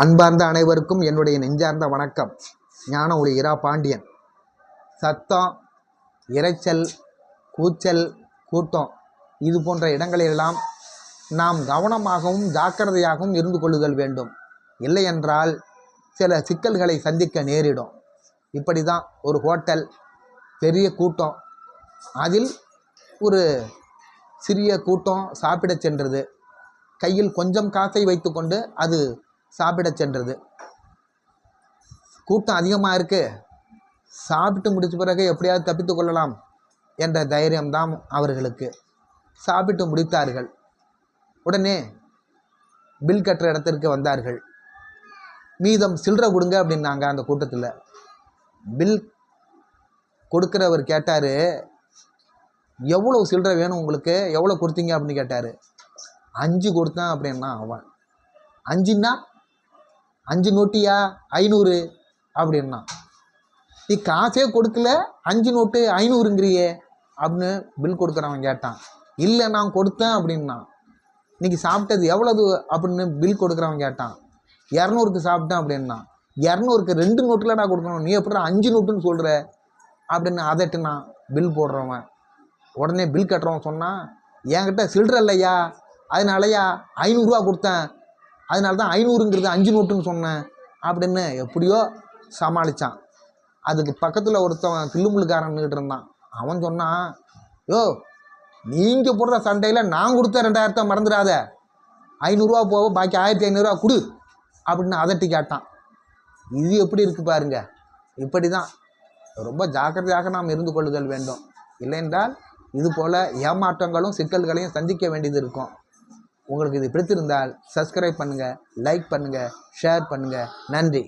அன்பார்ந்த அனைவருக்கும் என்னுடைய நெஞ்சார்ந்த வணக்கம். ஞான ஒளி இரா பாண்டியன். சத்தம், இரைச்சல், கூச்சல், கூட்டம் இது போன்ற இடங்களிலெல்லாம் நாம் கவனமாகவும் ஜாக்கிரதையாகவும் இருந்து கொள்ளுதல் வேண்டும். இல்லையென்றால் சில சிக்கல்களை சந்திக்க நேரிடும். இப்படி தான் ஒரு ஹோட்டல், பெரிய கூட்டம், அதில் ஒரு சிறிய கூட்டம் சாப்பிட சென்றது. கையில் கொஞ்சம் காசை வைத்து கொண்டு அது சாப்பிட சென்றது. கூட்டம் அதிகமாக இருக்குது, சாப்பிட்டு முடிச்ச பிறகு எப்படியாவது தப்பித்து கொள்ளலாம் என்ற தைரியம்தான் அவர்களுக்கு. சாப்பிட்டு முடித்தார்கள். உடனே பில் கட்டுற இடத்திற்கு வந்தார்கள். மீதம் சில்லறை கொடுங்க அப்படின்னாங்க. அந்த கூட்டத்தில் பில் கொடுக்குறவர் கேட்டார், எவ்வளோ சில்லறை வேணும் உங்களுக்கு, எவ்வளோ கொடுத்தீங்க அப்படின்னு கேட்டார். 5 கொடுத்தேன் அப்படின்னா. அவன் 5ன்னா 5 நோட்டியா 500 அப்படின்னா. நீ காசே கொடுக்கல 5 நோட்டு 500ங்கிறியே அப்படின்னு பில் கொடுக்குறவன் கேட்டான். இல்லை நான் கொடுத்தேன் அப்படின்னா. இன்றைக்கி சாப்பிட்டது எவ்வளவு அப்படின்னு பில் கொடுக்குறவன் கேட்டான். 200க்கு சாப்பிட்டேன் அப்படின்னா. 200க்கு 2 நோட்டில் நான் கொடுக்கணும், நீ எப்படி 5 நோட்டுன்னு சொல்கிற அப்படின்னு அதட்டுனா பில் போடுறவன். உடனே பில் கட்டுறவன் சொன்னான், என்கிட்ட சில்லறை இல்லையா, அதனாலயா 500 ரூபா கொடுத்தேன், அதனால தான் 500ங்கிறது 5 நோட்டுன்னு சொன்னேன் அப்படின்னு எப்படியோ சமாளித்தான். அதுக்கு பக்கத்தில் ஒருத்தவன் தில்லுமுள்ளுக்காரன்னுக்கிட்டு இருந்தான். அவன் சொன்னான், யோ நீங்கள் போடுற சண்டையில் நான் கொடுத்த 2000 மறந்துடாத, 500 போக பாக்கி 1500 கொடு அப்படின்னு அதட்டி கேட்டான். இது எப்படி இருக்குது பாருங்க. இப்படி தான் ரொம்ப ஜாக்கிரதையாக நாம் இருந்து கொள்ளுதல் வேண்டும். இல்லையென்றால் இது போல் ஏமாற்றங்களும் சிக்கல்களையும் சந்திக்க வேண்டியது இருக்கும். உங்களுக்கு இது பிடித்திருந்தால் சப்ஸ்கிரைப் பண்ணுங்கள், லைக் பண்ணுங்கள், ஷேர் பண்ணுங்கள். நன்றி.